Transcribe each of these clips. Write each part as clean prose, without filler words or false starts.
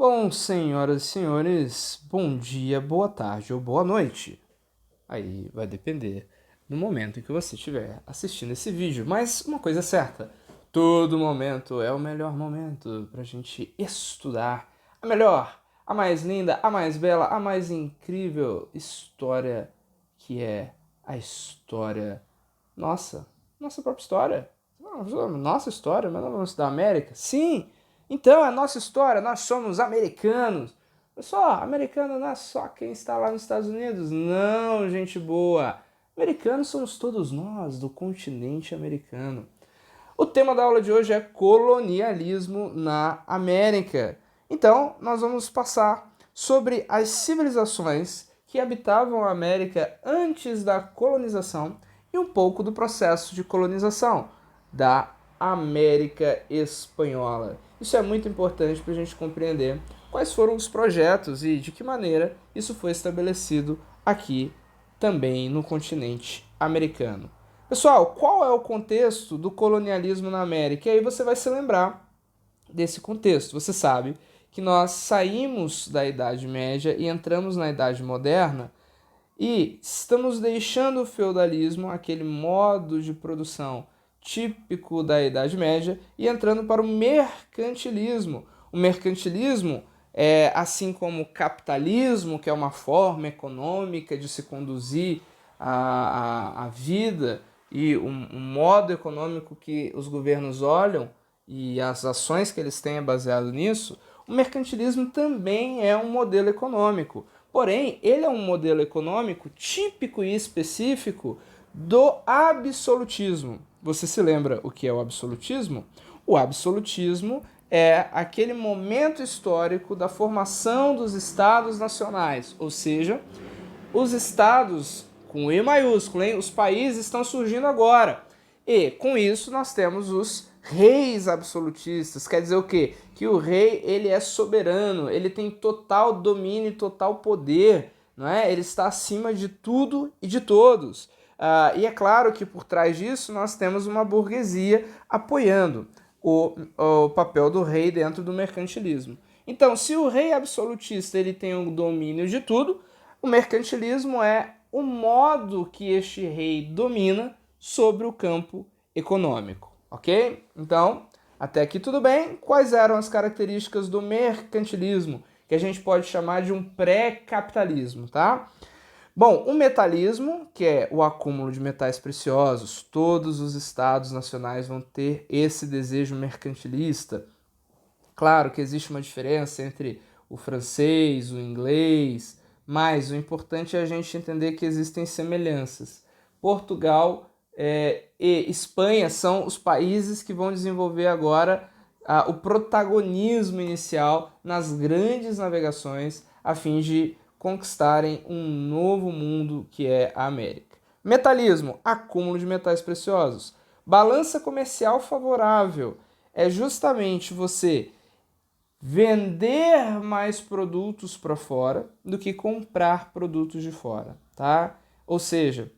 Bom, senhoras e senhores, bom dia, boa tarde ou boa noite. Aí vai depender do momento em que você estiver assistindo esse vídeo. Mas uma coisa é certa, todo momento é o melhor momento para a gente estudar a melhor, a mais linda, a mais bela, a mais incrível história que é a história nossa, nossa própria história. Nossa história, mas não vamos da América? Sim! Então, é nossa história, nós somos americanos. Pessoal, americano não é só quem está lá nos Estados Unidos. Não, gente boa. Americanos somos todos nós do continente americano. O tema da aula de hoje é colonialismo na América. Então, nós vamos passar sobre as civilizações que habitavam a América antes da colonização e um pouco do processo de colonização da América Espanhola. Isso é muito importante para a gente compreender quais foram os projetos e de que maneira isso foi estabelecido aqui também no continente americano. Pessoal, qual é o contexto do colonialismo na América? E aí você vai se lembrar desse contexto. Você sabe que nós saímos da Idade Média e entramos na Idade Moderna e estamos deixando o feudalismo, aquele modo de produção típico da Idade Média, e entrando para o mercantilismo. O mercantilismo é, assim como o capitalismo, que é uma forma econômica de se conduzir a vida e um modo econômico que os governos olham e as ações que eles têm é baseado nisso, o mercantilismo também é um modelo econômico. Porém, ele é um modelo econômico típico e específico do absolutismo. Você se lembra o que é o absolutismo? O absolutismo é aquele momento histórico da formação dos estados nacionais, ou seja, os estados com E maiúsculo, hein? Os países estão surgindo agora. E com isso nós temos os reis absolutistas. Quer dizer o quê? Que o rei ele é soberano, ele tem total domínio e total poder, não é? Ele está acima de tudo e de todos. E é claro que por trás disso nós temos uma burguesia apoiando o papel do rei dentro do mercantilismo. Então, se o rei absolutista ele tem o domínio de tudo, o mercantilismo é o modo que este rei domina sobre o campo econômico, ok? Então, até aqui tudo bem. Quais eram as características do mercantilismo, que a gente pode chamar de um pré-capitalismo, tá? Bom, o metalismo, que é o acúmulo de metais preciosos, todos os estados nacionais vão ter esse desejo mercantilista. Claro que existe uma diferença entre o francês, o inglês, mas o importante é a gente entender que existem semelhanças. Portugal e Espanha são os países que vão desenvolver agora o protagonismo inicial nas grandes navegações a fim de conquistarem um novo mundo que é a América. Metalismo, acúmulo de metais preciosos. Balança comercial favorável é justamente você vender mais produtos para fora do que comprar produtos de fora, tá? Ou seja,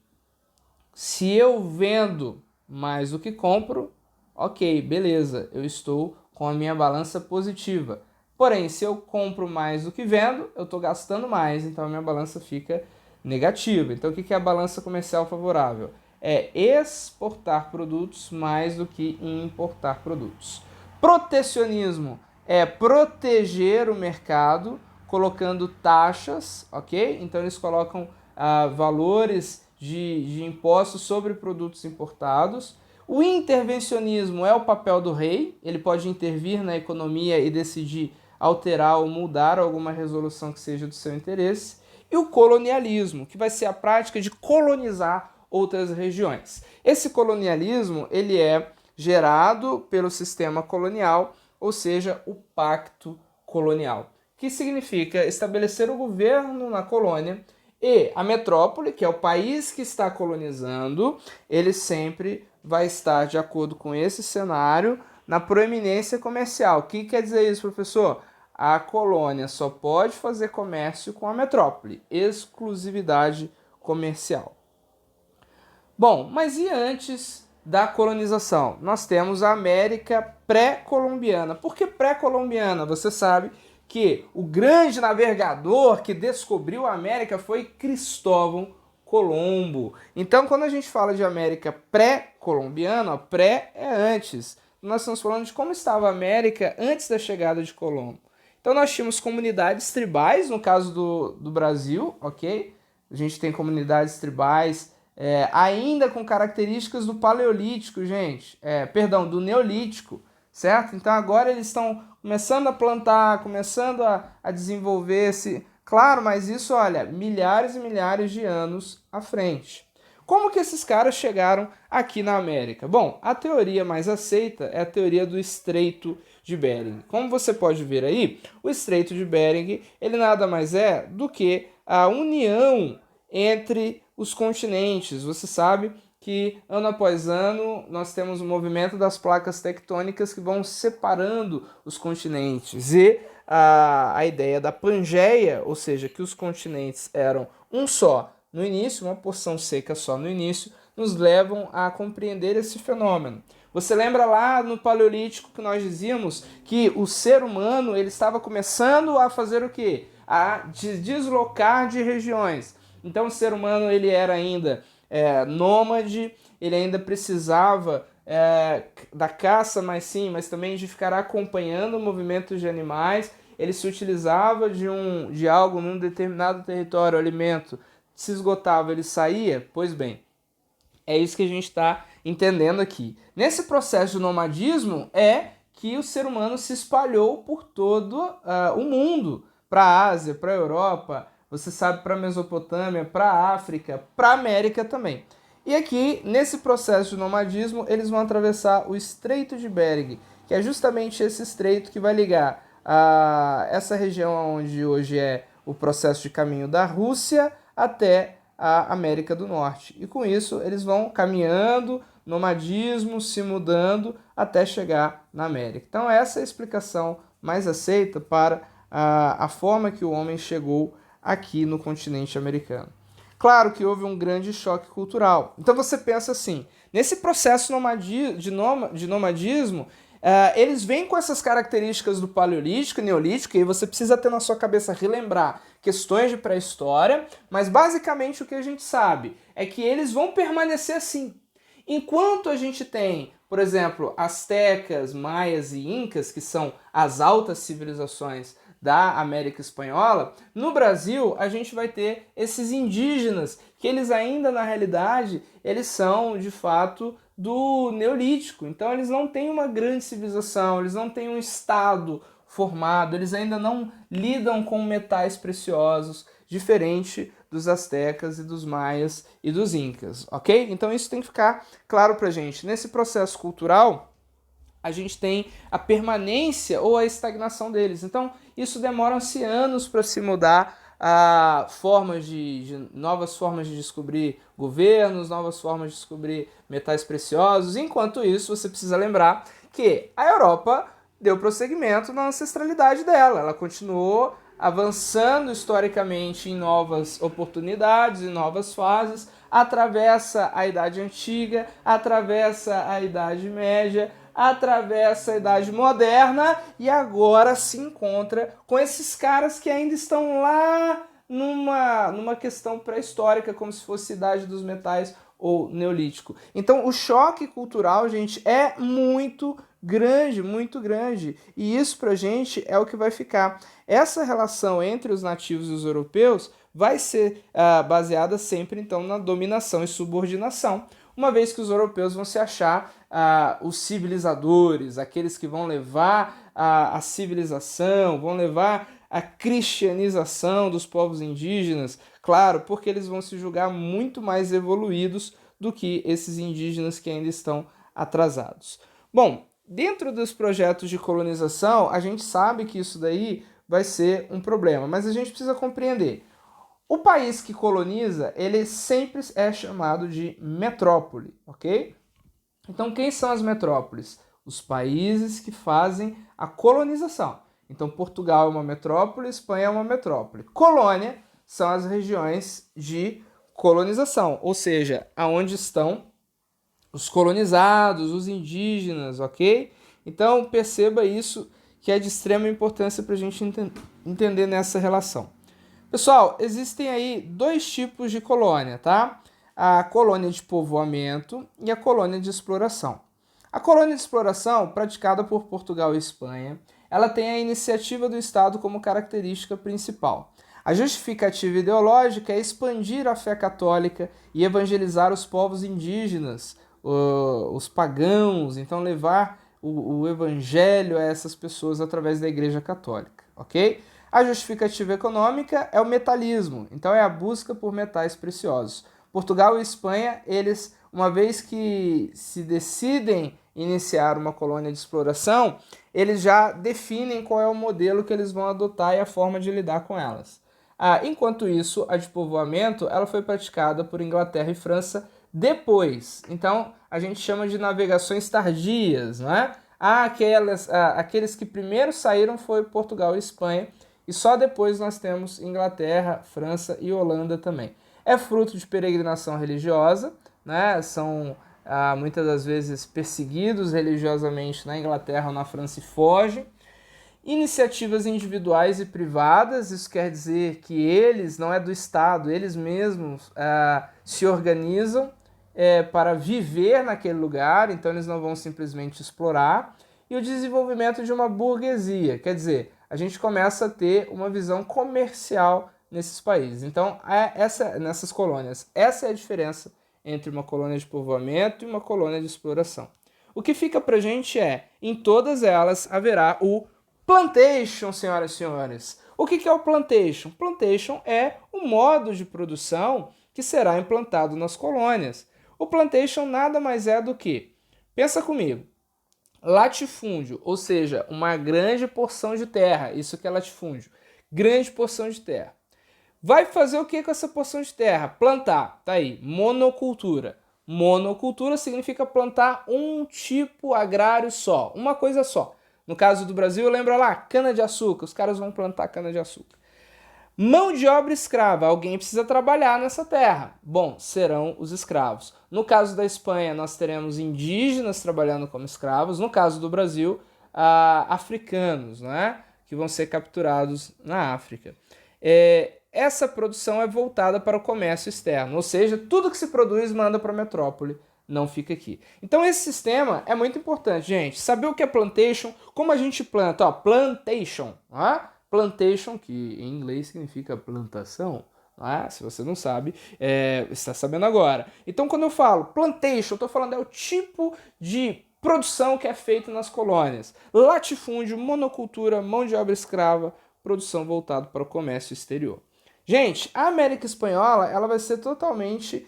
se eu vendo mais do que compro, ok, beleza, eu estou com a minha balança positiva. Porém, se eu compro mais do que vendo, eu estou gastando mais, então a minha balança fica negativa. Então, o que é a balança comercial favorável? É exportar produtos mais do que importar produtos. Protecionismo é proteger o mercado colocando taxas, ok? Então, eles colocam valores de impostos sobre produtos importados. O intervencionismo é o papel do rei, ele pode intervir na economia e decidir alterar ou mudar alguma resolução que seja do seu interesse. E o colonialismo, que vai ser a prática de colonizar outras regiões. Esse colonialismo ele é gerado pelo sistema colonial, ou seja, o pacto colonial, que significa estabelecer o governo na colônia e a metrópole, que é o país que está colonizando, ele sempre vai estar, de acordo com esse cenário, na proeminência comercial. O que quer dizer isso, professor? A colônia só pode fazer comércio com a metrópole, exclusividade comercial. Bom, mas e antes da colonização? Nós temos a América pré-colombiana. Por que pré-colombiana? Você sabe que o grande navegador que descobriu a América foi Cristóvão Colombo. Então, quando a gente fala de América pré-colombiana, pré é antes. Nós estamos falando de como estava a América antes da chegada de Colombo. Então, nós tínhamos comunidades tribais, no caso do Brasil, ok? A gente tem comunidades tribais ainda com características do Paleolítico, gente. Perdão, do Neolítico, certo? Então, agora eles estão começando a plantar, começando a desenvolver-se. Claro, mas isso, olha, milhares e milhares de anos à frente. Como que esses caras chegaram aqui na América? Bom, a teoria mais aceita é a teoria do Estreito de Bering. Como você pode ver aí, o Estreito de Bering, ele nada mais é do que a união entre os continentes. Você sabe que ano após ano nós temos o movimento das placas tectônicas que vão separando os continentes. E a ideia da Pangeia, ou seja, que os continentes eram um só no início, uma porção seca só no início, nos levam a compreender esse fenômeno. Você lembra lá no Paleolítico que nós dizíamos que o ser humano ele estava começando a fazer o quê? A deslocar de regiões. Então o ser humano ele era ainda nômade, ele ainda precisava da caça, mas também de ficar acompanhando o movimento de animais. Ele se utilizava de algo num determinado território, alimento, se esgotava, ele saía? Pois bem, é isso que a gente está entendendo aqui. Nesse processo de nomadismo é que o ser humano se espalhou por todo o mundo, para a Ásia, para a Europa, você sabe, para a Mesopotâmia, para a África, para a América também. E aqui, nesse processo de nomadismo, eles vão atravessar o Estreito de Bering, que é justamente esse estreito que vai ligar essa região onde hoje é o processo de caminho da Rússia até a América do Norte. E com isso eles vão caminhando, nomadismo, se mudando até chegar na América. Então essa é a explicação mais aceita para a forma que o homem chegou aqui no continente americano. Claro que houve um grande choque cultural. Então você pensa assim, nesse processo de nomadismo, eles vêm com essas características do Paleolítico e Neolítico, e aí você precisa ter na sua cabeça relembrar questões de pré-história, mas basicamente o que a gente sabe é que eles vão permanecer assim. Enquanto a gente tem, por exemplo, astecas, maias e incas, que são as altas civilizações da América Espanhola, no Brasil a gente vai ter esses indígenas, que eles ainda na realidade, eles são de fato do Neolítico. Então eles não têm uma grande civilização, eles não têm um estado formado, eles ainda não lidam com metais preciosos, diferente dos astecas e dos maias e dos incas, ok? Então isso tem que ficar claro pra gente. Nesse processo cultural, a gente tem a permanência ou a estagnação deles. Então isso demora-se anos para se mudar a novas formas de descobrir governos, novas formas de descobrir metais preciosos. Enquanto isso, você precisa lembrar que a Europa deu prosseguimento na ancestralidade dela. Ela continuou avançando historicamente em novas oportunidades, em novas fases, atravessa a Idade Antiga, atravessa a Idade Média, atravessa a Idade Moderna e agora se encontra com esses caras que ainda estão lá numa questão pré-histórica, como se fosse Idade dos Metais ou Neolítico. Então o choque cultural, gente, é muito grande, e isso pra gente é o que vai ficar. Essa relação entre os nativos e os europeus vai ser baseada sempre então na dominação e subordinação, uma vez que os europeus vão se achar os civilizadores, aqueles que vão levar a civilização, vão levar a cristianização dos povos indígenas, claro, porque eles vão se julgar muito mais evoluídos do que esses indígenas que ainda estão atrasados. Bom, dentro dos projetos de colonização, a gente sabe que isso daí vai ser um problema, mas a gente precisa compreender. O país que coloniza, ele sempre é chamado de metrópole, ok? Então, quem são as metrópoles? Os países que fazem a colonização. Então, Portugal é uma metrópole, Espanha é uma metrópole. Colônia são as regiões de colonização, ou seja, aonde estão os colonizados, os indígenas, ok? Então, perceba isso, que é de extrema importância para a gente entender nessa relação. Pessoal, existem aí dois tipos de colônia, tá? A colônia de povoamento e a colônia de exploração. A colônia de exploração, praticada por Portugal e Espanha, ela tem a iniciativa do Estado como característica principal. A justificativa ideológica é expandir a fé católica e evangelizar os povos indígenas, os pagãos, então levar o evangelho a essas pessoas através da Igreja Católica, ok? A justificativa econômica é o metalismo, então é a busca por metais preciosos. Portugal e Espanha, eles, uma vez que se decidem iniciar uma colônia de exploração, eles já definem qual é o modelo que eles vão adotar e a forma de lidar com elas. Enquanto isso, a de povoamento ela foi praticada por Inglaterra e França depois. Então, a gente chama de navegações tardias, não é? Aqueles que primeiro saíram foi Portugal e Espanha, e só depois nós temos Inglaterra, França e Holanda também. É fruto de peregrinação religiosa, né? São muitas das vezes perseguidos religiosamente na Inglaterra ou na França e fogem. Iniciativas individuais e privadas, isso quer dizer que eles, não é do Estado, eles mesmos se organizam para viver naquele lugar, então eles não vão simplesmente explorar. E o desenvolvimento de uma burguesia, quer dizer, a gente começa a ter uma visão comercial nesses países. Então, nessas colônias, essa é a diferença entre uma colônia de povoamento e uma colônia de exploração. O que fica pra gente em todas elas haverá o plantation, senhoras e senhores. O que é o plantation? Plantation é o modo de produção que será implantado nas colônias. O plantation nada mais é do que, pensa comigo, latifúndio, ou seja, uma grande porção de terra, isso que é latifúndio, grande porção de terra. Vai fazer o que com essa porção de terra? Plantar, tá aí, monocultura. Monocultura significa plantar um tipo agrário só, uma coisa só. No caso do Brasil, lembra lá, cana-de-açúcar, os caras vão plantar cana-de-açúcar. Mão de obra escrava, alguém precisa trabalhar nessa terra. Bom, serão os escravos. No caso da Espanha, nós teremos indígenas trabalhando como escravos. No caso do Brasil, africanos, né? Que vão ser capturados na África. Essa produção é voltada para o comércio externo, ou seja, tudo que se produz manda para a metrópole, não fica aqui. Então esse sistema é muito importante, gente. Saber o que é plantation, como a gente planta, ó, plantation, plantation, que em inglês significa plantação, se você não sabe, está sabendo agora. Então quando eu falo plantation, eu estou falando o tipo de produção que é feita nas colônias. Latifúndio, monocultura, mão de obra escrava, produção voltada para o comércio exterior. Gente, a América Espanhola ela vai ser totalmente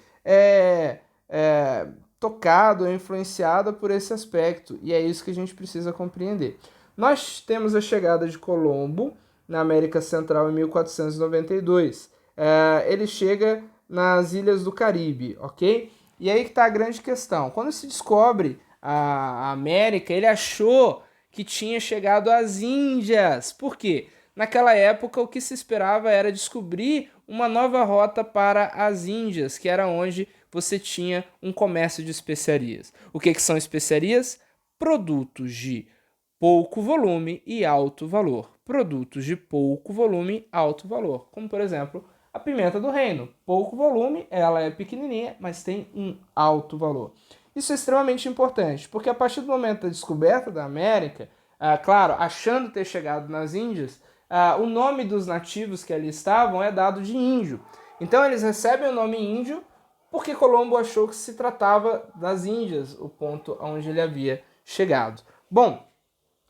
tocada ou influenciada por esse aspecto, e é isso que a gente precisa compreender. Nós temos a chegada de Colombo na América Central em 1492. Ele chega nas ilhas do Caribe, ok? E aí que está a grande questão. Quando se descobre a América, ele achou que tinha chegado às Índias. Por quê? Naquela época, o que se esperava era descobrir uma nova rota para as Índias, que era onde você tinha um comércio de especiarias. O que são especiarias? Produtos de pouco volume e alto valor. Produtos de pouco volume e alto valor. Como, por exemplo, a pimenta do reino. Pouco volume, ela é pequenininha, mas tem um alto valor. Isso é extremamente importante, porque a partir do momento da descoberta da América, claro, achando ter chegado nas Índias, o nome dos nativos que ali estavam é dado de índio. Então eles recebem o nome índio porque Colombo achou que se tratava das Índias, o ponto onde ele havia chegado. Bom,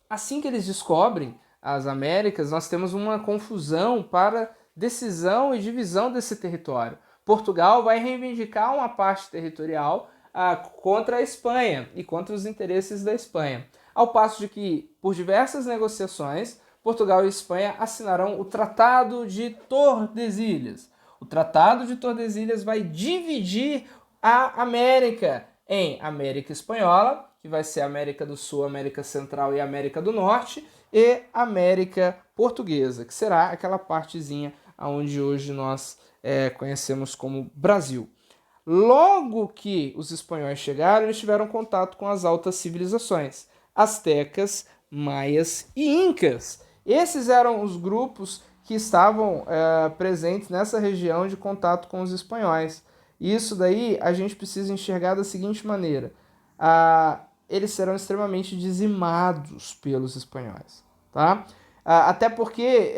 assim que eles descobrem as Américas, nós temos uma confusão para decisão e divisão desse território. Portugal vai reivindicar uma parte territorial contra a Espanha e contra os interesses da Espanha. Ao passo de que, por diversas negociações, Portugal e Espanha assinarão o Tratado de Tordesilhas. O Tratado de Tordesilhas vai dividir a América em América Espanhola, que vai ser América do Sul, América Central e América do Norte, e América Portuguesa, que será aquela partezinha onde hoje nós conhecemos como Brasil. Logo que os espanhóis chegaram, eles tiveram contato com as altas civilizações, astecas, maias e incas. Esses eram os grupos que estavam presentes nessa região de contato com os espanhóis. E isso daí a gente precisa enxergar da seguinte maneira. Eles serão extremamente dizimados pelos espanhóis, tá? Até porque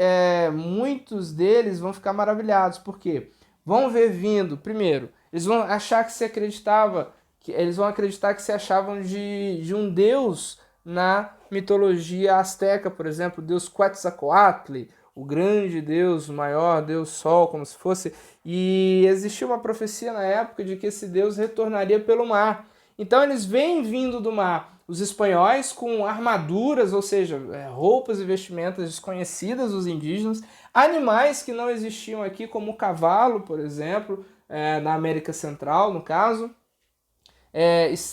muitos deles vão ficar maravilhados, porque vão ver vindo, primeiro, eles vão achar que se acreditava, eles vão acreditar que se achavam de um deus na mitologia asteca, por exemplo, o deus Quetzalcoatl, o grande deus, o maior deus sol, como se fosse, e existia uma profecia na época de que esse deus retornaria pelo mar. Então eles vêm vindo do mar os espanhóis com armaduras, ou seja, roupas e vestimentas desconhecidas dos indígenas, animais que não existiam aqui, como o cavalo, por exemplo, na América Central, no caso.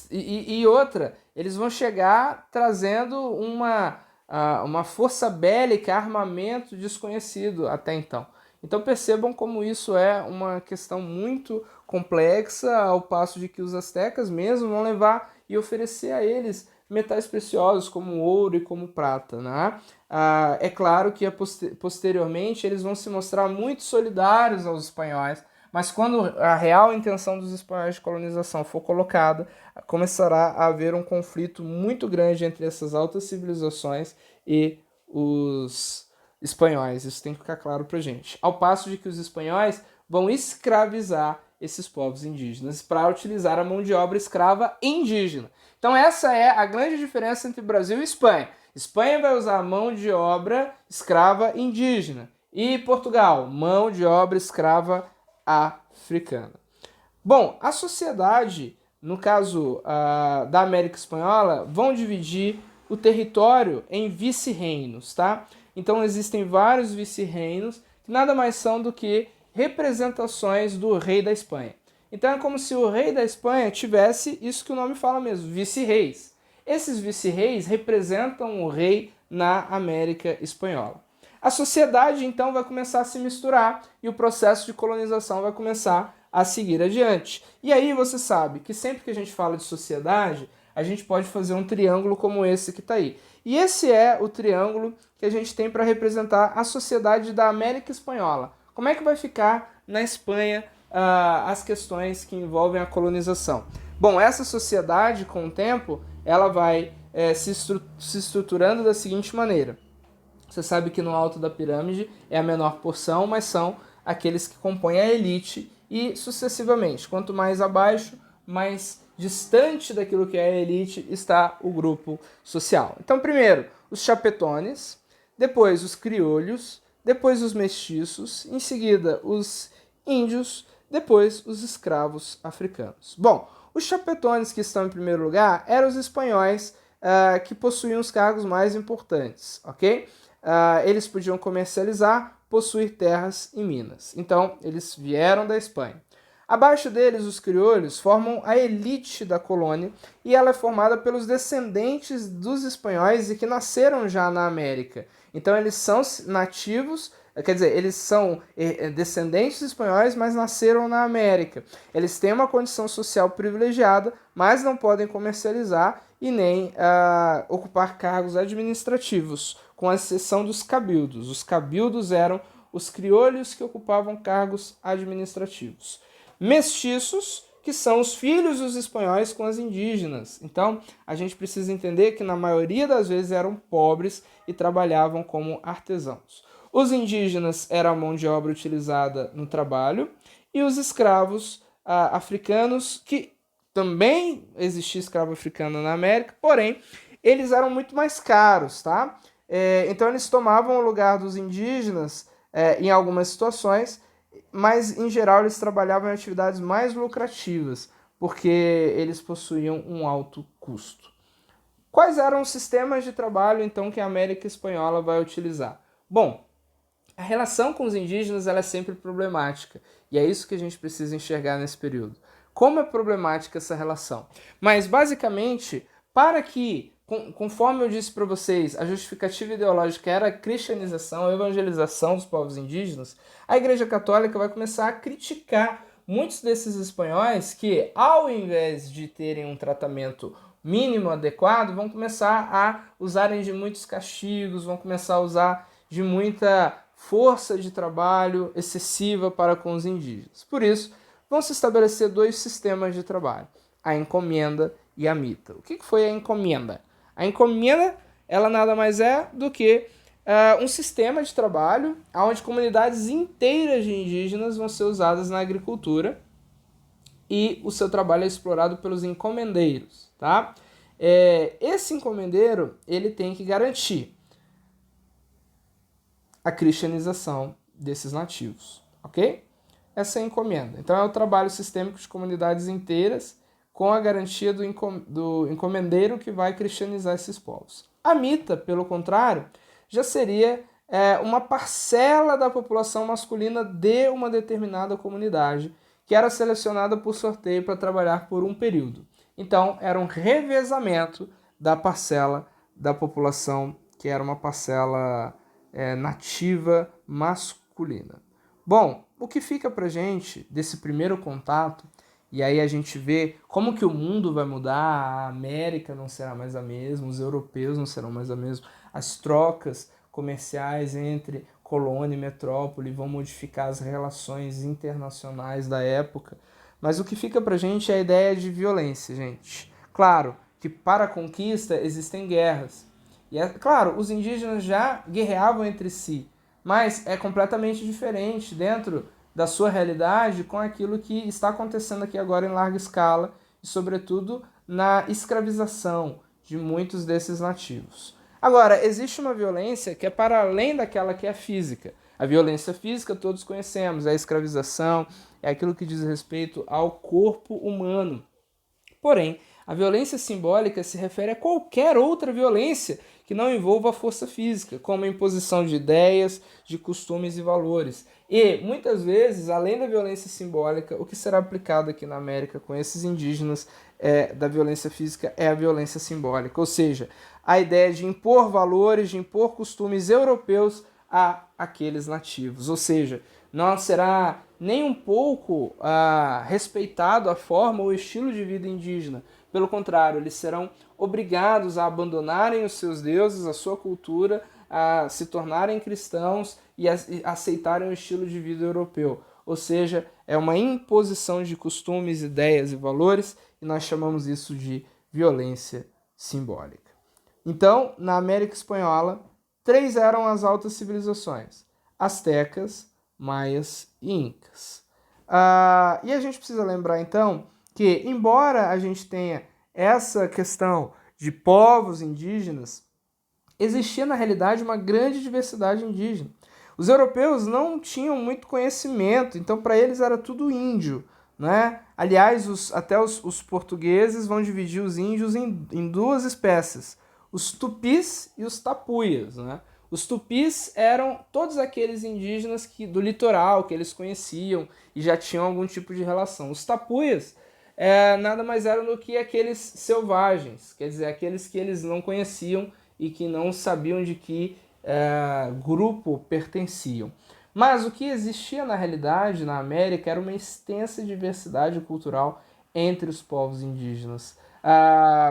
E outra, eles vão chegar trazendo uma força bélica, armamento desconhecido até então. Então percebam como isso é uma questão muito complexa, ao passo de que os astecas mesmo vão levar e oferecer a eles metais preciosos como ouro e como prata, né? É claro que posteriormente eles vão se mostrar muito solidários aos espanhóis, mas quando a real intenção dos espanhóis de colonização for colocada, começará a haver um conflito muito grande entre essas altas civilizações e os espanhóis. Isso tem que ficar claro pra gente. Ao passo de que os espanhóis vão escravizar esses povos indígenas para utilizar a mão de obra escrava indígena. Então essa é a grande diferença entre Brasil e Espanha. Espanha vai usar a mão de obra escrava indígena e Portugal, mão de obra escrava africana. Bom, a sociedade, no caso da América Espanhola, vão dividir o território em vice-reinos, tá? Então existem vários vice-reinos que nada mais são do que representações do rei da Espanha. Então é como se o rei da Espanha tivesse isso que o nome fala mesmo, vice-reis. Esses vice-reis representam o rei na América Espanhola. A sociedade então vai começar a se misturar e o processo de colonização vai começar a seguir adiante. E aí você sabe que sempre que a gente fala de sociedade, a gente pode fazer um triângulo como esse que está aí. E esse é o triângulo que a gente tem para representar a sociedade da América Espanhola. Como é que vai ficar na Espanha as questões que envolvem a colonização? Bom, essa sociedade, com o tempo, ela vai se estruturando da seguinte maneira. Você sabe que no alto da pirâmide é a menor porção, mas são aqueles que compõem a elite e sucessivamente. Quanto mais abaixo, mais distante daquilo que é a elite está o grupo social. Então, primeiro, os chapetones, depois os criolhos, depois os mestiços, em seguida os índios, depois os escravos africanos. Bom, os chapetones que estão em primeiro lugar eram os espanhóis que possuíam os cargos mais importantes, ok? Eles podiam comercializar, possuir terras e minas. Então, eles vieram da Espanha. Abaixo deles, os crioulos formam a elite da colônia e ela é formada pelos descendentes dos espanhóis e que nasceram já na América. Então, eles são nativos, quer dizer, eles são descendentes espanhóis, mas nasceram na América. Eles têm uma condição social privilegiada, mas não podem comercializar e nem ocupar cargos administrativos, com exceção dos cabildos. Os cabildos eram os crioulos que ocupavam cargos administrativos. Mestiços, que são os filhos dos espanhóis com as indígenas. Então, a gente precisa entender que na maioria das vezes eram pobres e trabalhavam como artesãos. Os indígenas eram a mão de obra utilizada no trabalho e os escravos africanos, que também existia escravo africano na América, porém, eles eram muito mais caros, tá? Então, eles tomavam o lugar dos indígenas em algumas situações, mas, em geral, eles trabalhavam em atividades mais lucrativas, porque eles possuíam um alto custo. Quais eram os sistemas de trabalho, então, que a América Espanhola vai utilizar? Bom, a relação com os indígenas ela é sempre problemática, e é isso que a gente precisa enxergar nesse período. Como é problemática essa relação? Mas, basicamente, para que, conforme eu disse para vocês, a justificativa ideológica era a cristianização, a evangelização dos povos indígenas, a Igreja Católica vai começar a criticar muitos desses espanhóis que, ao invés de terem um tratamento mínimo adequado, vão começar a usarem de muitos castigos, vão começar a usar de muita força de trabalho excessiva para com os indígenas. Por isso, vão se estabelecer dois sistemas de trabalho, a encomenda e a mita. O que foi a encomenda? A encomenda, ela nada mais é do que um sistema de trabalho onde comunidades inteiras de indígenas vão ser usadas na agricultura e o seu trabalho é explorado pelos encomendeiros, tá? Esse encomendeiro, ele tem que garantir a cristianização desses nativos, ok? Essa é a encomenda. Então é o trabalho sistêmico de comunidades inteiras com a garantia do encomendeiro que vai cristianizar esses povos. A mita, pelo contrário, já seria uma parcela da população masculina de uma determinada comunidade que era selecionada por sorteio para trabalhar por um período. Então, era um revezamento da parcela da população que era uma parcela nativa masculina. Bom, o que fica pra gente desse primeiro contato, e aí a gente vê como que o mundo vai mudar, a América não será mais a mesma, os europeus não serão mais a mesma, as trocas comerciais entre colônia e metrópole vão modificar as relações internacionais da época, mas o que fica pra gente é a ideia de violência, gente. Claro que para a conquista existem guerras, e claro, os indígenas já guerreavam entre si, mas é completamente diferente dentro da sua realidade com aquilo que está acontecendo aqui agora em larga escala e, sobretudo, na escravização de muitos desses nativos. Agora, existe uma violência que é para além daquela que é física. A violência física todos conhecemos, é a escravização, é aquilo que diz respeito ao corpo humano. Porém, a violência simbólica se refere a qualquer outra violência que não envolva a força física, como a imposição de ideias, de costumes e valores. E, muitas vezes, além da violência simbólica, o que será aplicado aqui na América com esses indígenas da violência física é a violência simbólica, ou seja, a ideia de impor valores, de impor costumes europeus a aqueles nativos, ou seja, não será nem um pouco respeitado a forma ou estilo de vida indígena. Pelo contrário, eles serão obrigados a abandonarem os seus deuses, a sua cultura, a se tornarem cristãos e a aceitarem o estilo de vida europeu. Ou seja, é uma imposição de costumes, ideias e valores, e nós chamamos isso de violência simbólica. Então, na América Espanhola, 3 eram as altas civilizações: astecas, maias e incas. E a gente precisa lembrar, então, que, embora a gente tenha essa questão de povos indígenas, existia, na realidade, uma grande diversidade indígena. Os europeus não tinham muito conhecimento, então para eles era tudo índio, né? Aliás, até os portugueses vão dividir os índios em 2 espécies, os tupis e os tapuias, né? Os tupis eram todos aqueles indígenas do litoral, que eles conheciam e já tinham algum tipo de relação. Os tapuias nada mais eram do que aqueles selvagens, quer dizer, aqueles que eles não conheciam e que não sabiam de que grupo pertenciam. Mas o que existia na realidade na América era uma extensa diversidade cultural entre os povos indígenas.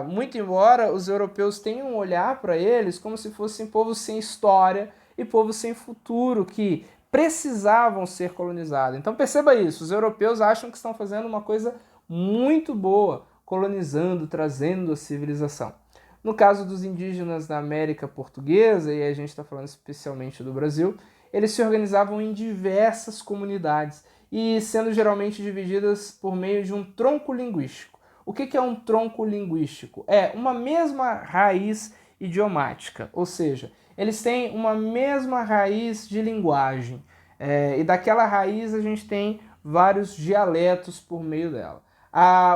Muito embora os europeus tenham um olhar para eles como se fossem povos sem história e povos sem futuro, que precisavam ser colonizados. Então perceba isso, os europeus acham que estão fazendo uma coisa muito boa, colonizando, trazendo a civilização. No caso dos indígenas da América Portuguesa, e a gente está falando especialmente do Brasil, eles se organizavam em diversas comunidades e sendo geralmente divididas por meio de um tronco linguístico. O que é um tronco linguístico? É uma mesma raiz idiomática, ou seja, eles têm uma mesma raiz de linguagem, e daquela raiz a gente tem vários dialetos por meio dela.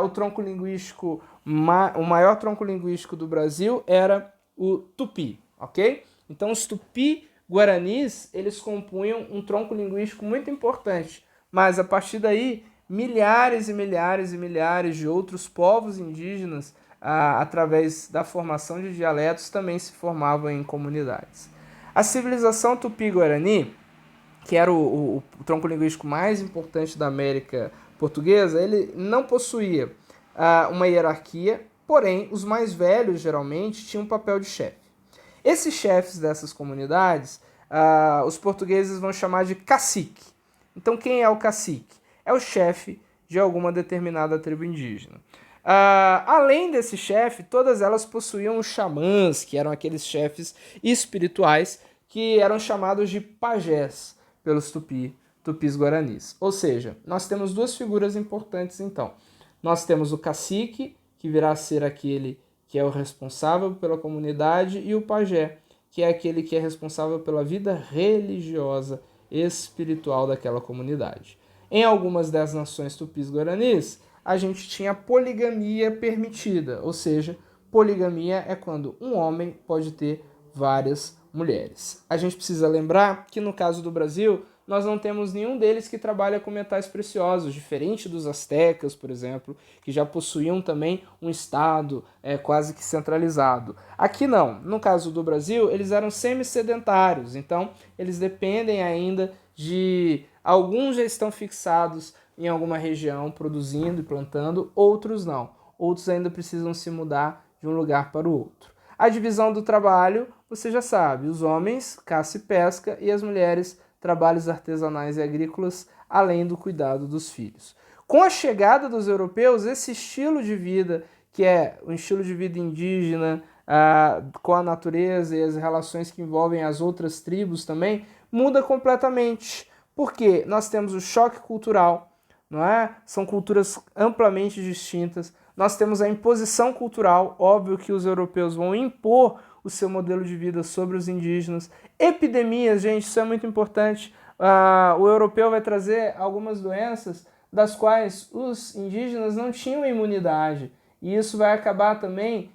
O tronco linguístico, o maior tronco linguístico do Brasil era o tupi, ok? Então os tupi-guaranis, eles compunham um tronco linguístico muito importante, mas a partir daí milhares e milhares e milhares de outros povos indígenas, através da formação de dialetos, também se formavam em comunidades. A civilização tupi-guarani, que era o tronco linguístico mais importante da América Portuguesa, ele não possuía uma hierarquia, Porém, os mais velhos, geralmente, tinham um papel de chefe. Esses chefes dessas comunidades, os portugueses vão chamar de cacique. Então, quem é o cacique? É o chefe de alguma determinada tribo indígena. Além desse chefe, todas elas possuíam os xamãs, que eram aqueles chefes espirituais que eram chamados de pajés pelos tupis guaranis. Ou seja, nós temos duas figuras importantes então. Nós temos o cacique, que virá a ser aquele que é o responsável pela comunidade, e o pajé, que é aquele que é responsável pela vida religiosa espiritual daquela comunidade. Em algumas das nações tupis guaranis, a gente tinha poligamia permitida, ou seja, poligamia é quando um homem pode ter várias mulheres. A gente precisa lembrar que no caso do Brasil, nós não temos nenhum deles que trabalha com metais preciosos, diferente dos astecas, por exemplo, que já possuíam também um estado quase que centralizado. Aqui não. No caso do Brasil, eles eram semi-sedentários, então eles dependem ainda de... Alguns já estão fixados em alguma região, produzindo e plantando, outros não. Outros ainda precisam se mudar de um lugar para o outro. A divisão do trabalho, você já sabe, os homens, caça e pesca, e as mulheres, trabalhos artesanais e agrícolas, além do cuidado dos filhos. Com a chegada dos europeus, esse estilo de vida, que é um estilo de vida indígena, com a natureza e as relações que envolvem as outras tribos também, muda completamente. Porque nós temos o choque cultural, não é? São culturas amplamente distintas. Nós temos a imposição cultural, óbvio que os europeus vão impor o seu modelo de vida sobre os indígenas. Epidemias, gente, isso é muito importante. O europeu vai trazer algumas doenças das quais os indígenas não tinham imunidade. E isso vai acabar também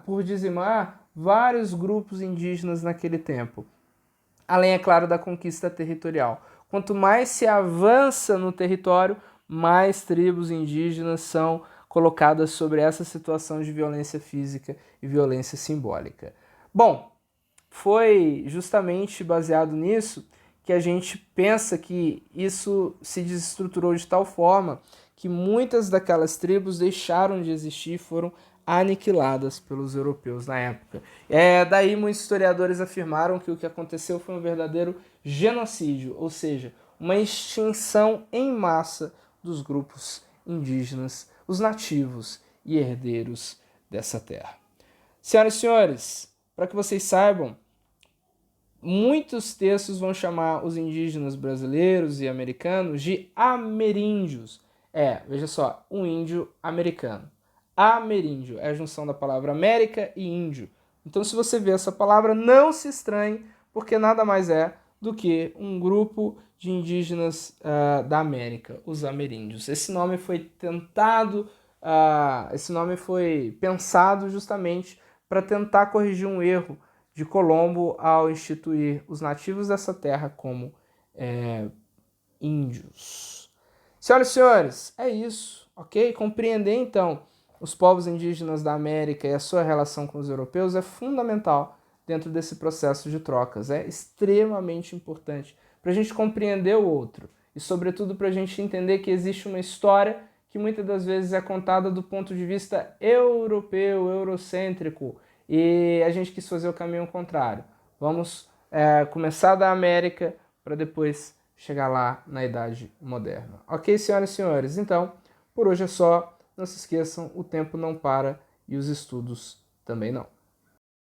por dizimar vários grupos indígenas naquele tempo. Além, é claro, da conquista territorial. Quanto mais se avança no território, mais tribos indígenas são colocadas sobre essa situação de violência física e violência simbólica. Bom, foi justamente baseado nisso que a gente pensa que isso se desestruturou de tal forma que muitas daquelas tribos deixaram de existir e foram aniquiladas pelos europeus na época. Daí muitos historiadores afirmaram que o que aconteceu foi um verdadeiro genocídio, ou seja, uma extinção em massa dos grupos indígenas, os nativos e herdeiros dessa terra. Senhoras e senhores, para que vocês saibam, muitos textos vão chamar os indígenas brasileiros e americanos de ameríndios. Veja só, um índio americano. Ameríndio é a junção da palavra América e índio. Então, se você vê essa palavra, não se estranhe, porque nada mais é do que um grupo de indígenas da América, os ameríndios. Esse nome foi pensado justamente para tentar corrigir um erro de Colombo ao instituir os nativos dessa terra como índios. Senhoras e senhores, é isso, ok? Compreender, então, os povos indígenas da América e a sua relação com os europeus é fundamental dentro desse processo de trocas. É extremamente importante para a gente compreender o outro e, sobretudo, para a gente entender que existe uma história que muitas das vezes é contada do ponto de vista europeu, eurocêntrico, e a gente quis fazer o caminho contrário. Vamos começar da América para depois chegar lá na Idade Moderna. Ok, senhoras e senhores? Então, por hoje é só. Não se esqueçam, o tempo não para e os estudos também não.